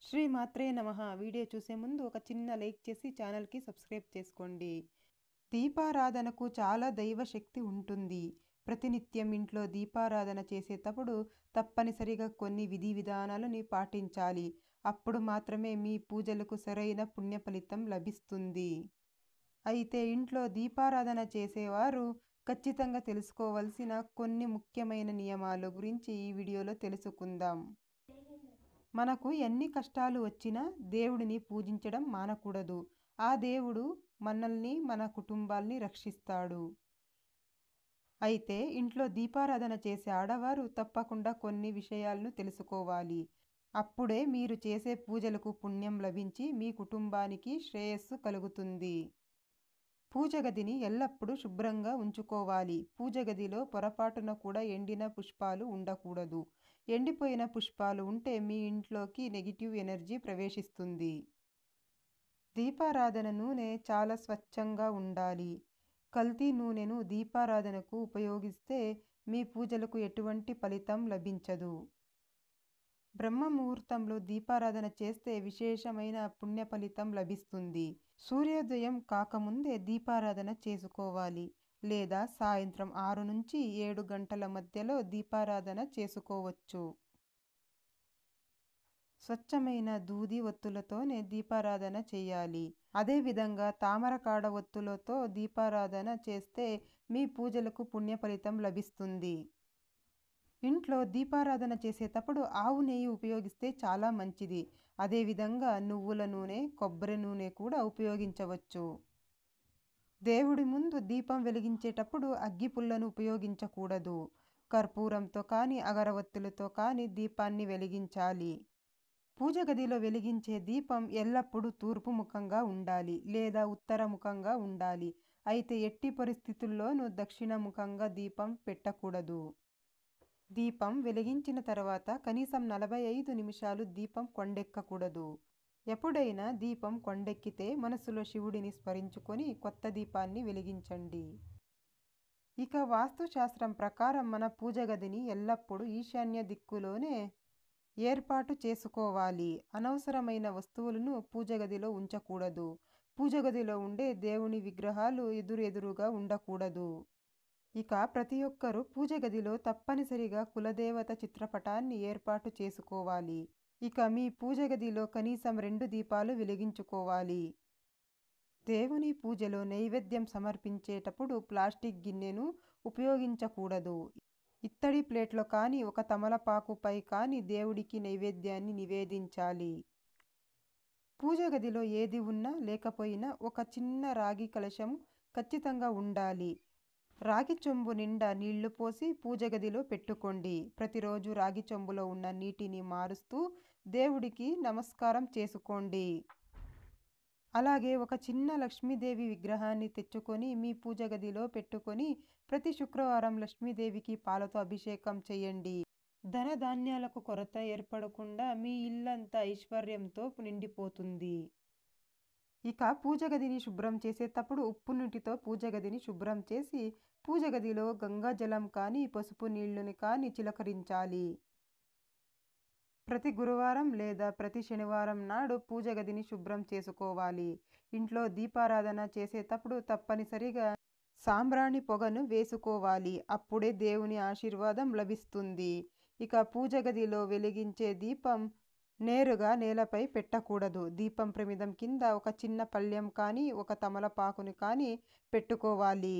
శ్రీ మాత్రే నమః. వీడియో చూసే ముందు ఒక చిన్న లైక్ చేసి ఛానల్కి సబ్స్క్రైబ్ చేసుకోండి. దీపారాధనకు చాలా దైవ శక్తి ఉంటుంది. ప్రతినిత్యం ఇంట్లో దీపారాధన చేసేటప్పుడు తప్పనిసరిగా కొన్ని విధి విధానాలని పాటించాలి. అప్పుడు మాత్రమే మీ పూజలకు సరైన పుణ్య ఫలితం లభిస్తుంది. అయితే ఇంట్లో దీపారాధన చేసేవారు ఖచ్చితంగా తెలుసుకోవలసిన కొన్ని ముఖ్యమైన నియమాల గురించి ఈ వీడియోలో తెలుసుకుందాం. మనకు ఎన్ని కష్టాలు వచ్చినా దేవుడిని పూజించడం మానకూడదు. ఆ దేవుడు మనల్ని, మన కుటుంబాల్ని రక్షిస్తాడు. అయితే ఇంట్లో దీపారాధన చేసే ఆడవారు తప్పకుండా కొన్ని విషయాలను తెలుసుకోవాలి. అప్పుడే మీరు చేసే పూజలకు పుణ్యం లభించి మీ కుటుంబానికి శ్రేయస్సు కలుగుతుంది. పూజ గదిని ఎల్లప్పుడూ శుభ్రంగా ఉంచుకోవాలి. పూజ గదిలో పొరపాటున కూడా ఎండిన పుష్పాలు ఉండకూడదు. ఎండిపోయిన పుష్పాలు ఉంటే మీ ఇంట్లోకి నెగిటివ్ ఎనర్జీ ప్రవేశిస్తుంది. దీపారాధన నూనె చాలా స్వచ్ఛంగా ఉండాలి. కల్తీ నూనెను దీపారాధనకు ఉపయోగిస్తే మీ పూజలకు ఎటువంటి ఫలితం లభించదు. బ్రహ్మ ముహూర్తంలో దీపారాధన చేస్తే విశేషమైన పుణ్య ఫలితం లభిస్తుంది. సూర్యోదయం కాకముందే దీపారాధన చేసుకోవాలి, లేదా సాయంత్రం 6 నుంచి 7 గంటల మధ్యలో దీపారాధన చేసుకోవచ్చు. స్వచ్ఛమైన దూది ఒత్తులతోనే దీపారాధన చేయాలి. అదేవిధంగా తామరకాడ ఒత్తులతో దీపారాధన చేస్తే మీ పూజలకు పుణ్య ఫలితం లభిస్తుంది. ఇంట్లో దీపారాధన చేసేటప్పుడు ఆవు నెయ్యి ఉపయోగిస్తే చాలా మంచిది. అదేవిధంగా నువ్వుల నూనె, కొబ్బరి నూనె కూడా ఉపయోగించవచ్చు. దేవుడి ముందు దీపం వెలిగించేటప్పుడు అగ్గిపుల్లను ఉపయోగించకూడదు. కర్పూరంతో కానీ అగరవత్తులతో కానీ దీపాన్ని వెలిగించాలి. పూజ గదిలో వెలిగించే దీపం ఎల్లప్పుడూ తూర్పు ముఖంగా ఉండాలి, లేదా ఉత్తర ముఖంగా ఉండాలి. అయితే ఎట్టి పరిస్థితుల్లోనూ దక్షిణ ముఖంగా దీపం పెట్టకూడదు. దీపం వెలిగించిన తర్వాత కనీసం 45 నిమిషాలు దీపం కొండెక్కకూడదు. ఎప్పుడైనా దీపం కొండెక్కితే మనసులో శివుడిని స్మరించుకొని కొత్త దీపాన్ని వెలిగించండి. ఇక వాస్తుశాస్త్రం ప్రకారం మన పూజ గదిని ఎల్లప్పుడూ ఈశాన్య దిక్కులోనే ఏర్పాటు చేసుకోవాలి. అనవసరమైన వస్తువులను పూజ గదిలో ఉంచకూడదు. పూజ గదిలో ఉండే దేవుని విగ్రహాలు ఎదురుగా ఉండకూడదు. ఇక ప్రతి ఒక్కరూ పూజ గదిలో తప్పనిసరిగా కులదేవత చిత్రపటాన్ని ఏర్పాటు చేసుకోవాలి. ఇక మీ పూజ గదిలో కనీసం 2 దీపాలు వెలిగించుకోవాలి. దేవుని పూజలో నైవేద్యం సమర్పించేటప్పుడు ప్లాస్టిక్ గిన్నెను ఉపయోగించకూడదు. ఇత్తడి ప్లేట్లో కానీ ఒక తమలపాకుపై కానీ దేవుడికి నైవేద్యాన్ని నివేదించాలి. పూజ గదిలో ఏది ఉన్నా లేకపోయినా ఒక చిన్న రాగి కలశం ఖచ్చితంగా ఉండాలి. రాగి చెంబు నిండా నీళ్లు పోసి పూజ గదిలో పెట్టుకోండి. ప్రతిరోజు రాగి చెంబులో ఉన్న నీటిని మారుస్తూ దేవుడికి నమస్కారం చేసుకోండి. అలాగే ఒక చిన్న లక్ష్మీదేవి విగ్రహాన్ని తెచ్చుకొని మీ పూజ గదిలో పెట్టుకొని ప్రతి శుక్రవారం లక్ష్మీదేవికి పాలతో అభిషేకం చేయండి. ధనధాన్యాలకు కొరత ఏర్పడకుండా మీ ఇల్లంతా ఐశ్వర్యంతో నిండిపోతుంది. ఇక పూజ గదిని శుభ్రం చేసేటప్పుడు ఉప్పు నీటితో పూజ గదిని శుభ్రం చేసి పూజ గదిలో గంగా జలం కానీ పసుపు నీళ్లను కానీ చిలకరించాలి. ప్రతి గురువారం లేదా ప్రతి శనివారం నాడు పూజ గదిని శుభ్రం చేసుకోవాలి. ఇంట్లో దీపారాధన చేసేటప్పుడు తప్పనిసరిగా సాంబ్రాణి పొగను వేసుకోవాలి. అప్పుడే దేవుని ఆశీర్వాదం లభిస్తుంది. ఇక పూజ గదిలో వెలిగించే దీపం నేరుగా నేలపై పెట్టకూడదు. దీపం ప్రమిదం కింద ఒక చిన్న పళ్ళెం కానీ ఒక తమలపాకుని కానీ పెట్టుకోవాలి.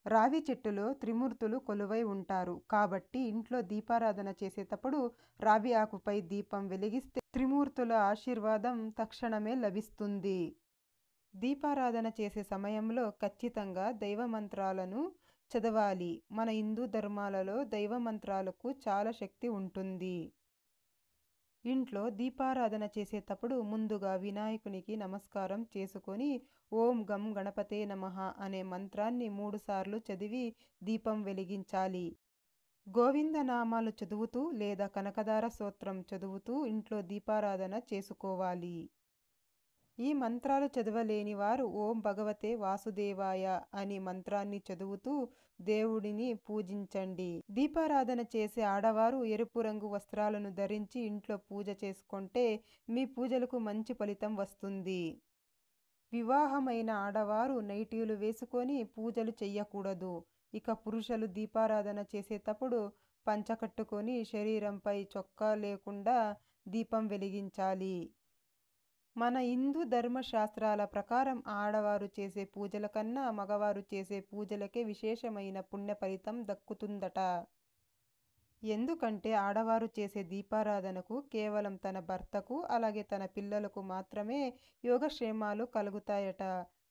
రావి చెట్టులో త్రిమూర్తులు కొలువై ఉంటారు కాబట్టి ఇంట్లో దీపారాధన చేసేటప్పుడు రావి ఆకుపై దీపం వెలిగిస్తే త్రిమూర్తుల ఆశీర్వాదం తక్షణమే లభిస్తుంది. దీపారాధన చేసే సమయంలో ఖచ్చితంగా దైవ మంత్రాలను చదవాలి. మన హిందూ ధర్మాలలో దైవ మంత్రాలకు చాలా శక్తి ఉంటుంది. ఇంట్లో దీపారాధన చేసేటప్పుడు ముందుగా వినాయకునికి నమస్కారం చేసుకొని ఓం గం గణపతే నమః అనే మంత్రాన్ని 3 సార్లు చదివి దీపం వెలిగించాలి. గోవిందనామాలు చదువుతూ లేదా కనకదార స్తోత్రం చదువుతూ ఇంట్లో దీపారాధన చేసుకోవాలి. ఈ మంత్రాలు చదవలేని వారు ఓం భగవతే వాసుదేవాయ అని మంత్రాన్ని చదువుతూ దేవుడిని పూజించండి. దీపారాధన చేసే ఆడవారు ఎరుపు రంగు వస్త్రాలను ధరించి ఇంట్లో పూజ చేసుకుంటే మీ పూజలకు మంచి ఫలితం వస్తుంది. వివాహమైన ఆడవారు నైటీలు వేసుకొని పూజలు చెయ్యకూడదు. ఇక పురుషులు దీపారాధన చేసేటప్పుడు పంచ కట్టుకొని శరీరంపై చొక్కా లేకుండా దీపం వెలిగించాలి. మన హిందూ ధర్మశాస్త్రాల ప్రకారం ఆడవారు చేసే పూజల కన్నా మగవారు చేసే పూజలకే విశేషమైన పుణ్య ఫలితం దక్కుతుందట. ఎందుకంటే ఆడవారు చేసే దీపారాధనకు కేవలం తన భర్తకు అలాగే తన పిల్లలకు మాత్రమే యోగక్షేమాలు కలుగుతాయట.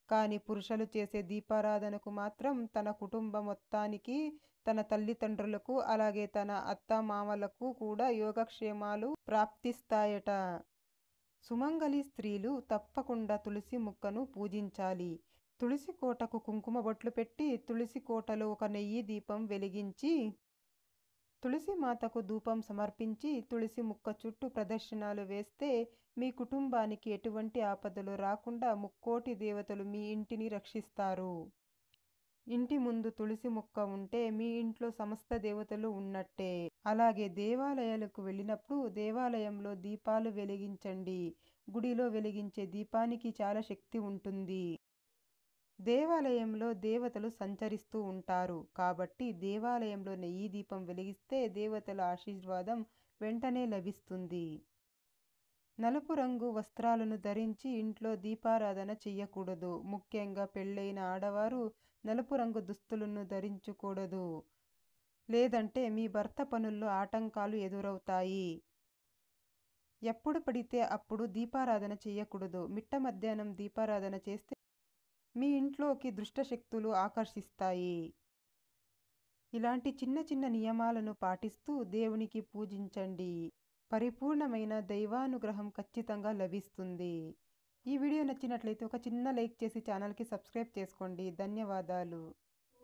కానీ పురుషులు చేసే దీపారాధనకు మాత్రం తన కుటుంబం మొత్తానికి, తన తల్లిదండ్రులకు అలాగే తన అత్తమామలకు కూడా యోగక్షేమాలు ప్రాప్తిస్తాయట. సుమంగళి స్త్రీలు తప్పకుండా తులసి మొక్కను పూజించాలి. తులసి కోటకు కుంకుమ బొట్లు పెట్టి తులసి కోటలో ఒక నెయ్యి దీపం వెలిగించి తులసి మాతకు ధూపం సమర్పించి తులసి మొక్క చుట్టూ ప్రదక్షిణాలు వేస్తే మీ కుటుంబానికి ఎటువంటి ఆపదలు రాకుండా ముక్కోటి దేవతలు మీ ఇంటిని రక్షిస్తారు. ఇంటి ముందు తులసి మొక్క ఉంటే మీ ఇంట్లో సమస్త దేవతలు ఉన్నట్టే. అలాగే దేవాలయాలకు వెళ్ళినప్పుడు దేవాలయంలో దీపాలు వెలిగించండి. గుడిలో వెలిగించే దీపానికి చాలా శక్తి ఉంటుంది. దేవాలయంలో దేవతలు సంచరిస్తూ ఉంటారు కాబట్టి దేవాలయంలో నెయ్యి దీపం వెలిగిస్తే దేవతల ఆశీర్వాదం వెంటనే లభిస్తుంది. నలుపు రంగు వస్త్రాలను ధరించి ఇంట్లో దీపారాధన చెయ్యకూడదు. ముఖ్యంగా పెళ్ళైన ఆడవారు నలుపు రంగు దుస్తులను ధరించకూడదు. లేదంటే మీ భర్త పనుల్లో ఆటంకాలు ఎదురవుతాయి. ఎప్పుడు పడితే అప్పుడు దీపారాధన చెయ్యకూడదు. మిట్ట మధ్యాహ్నం దీపారాధన చేస్తే మీ ఇంట్లోకి దుష్టశక్తులు ఆకర్షిస్తాయి. ఇలాంటి చిన్న చిన్న నియమాలను పాటిస్తూ దేవునికి పూజించండి. పరిపూర్ణమైన దైవానుగ్రహం ఖచ్చితంగా లభిస్తుంది. ఈ వీడియో నచ్చినట్లయితే ఒక చిన్న లైక్ చేసి ఛానల్కి సబ్స్క్రైబ్ చేసుకోండి. ధన్యవాదాలు.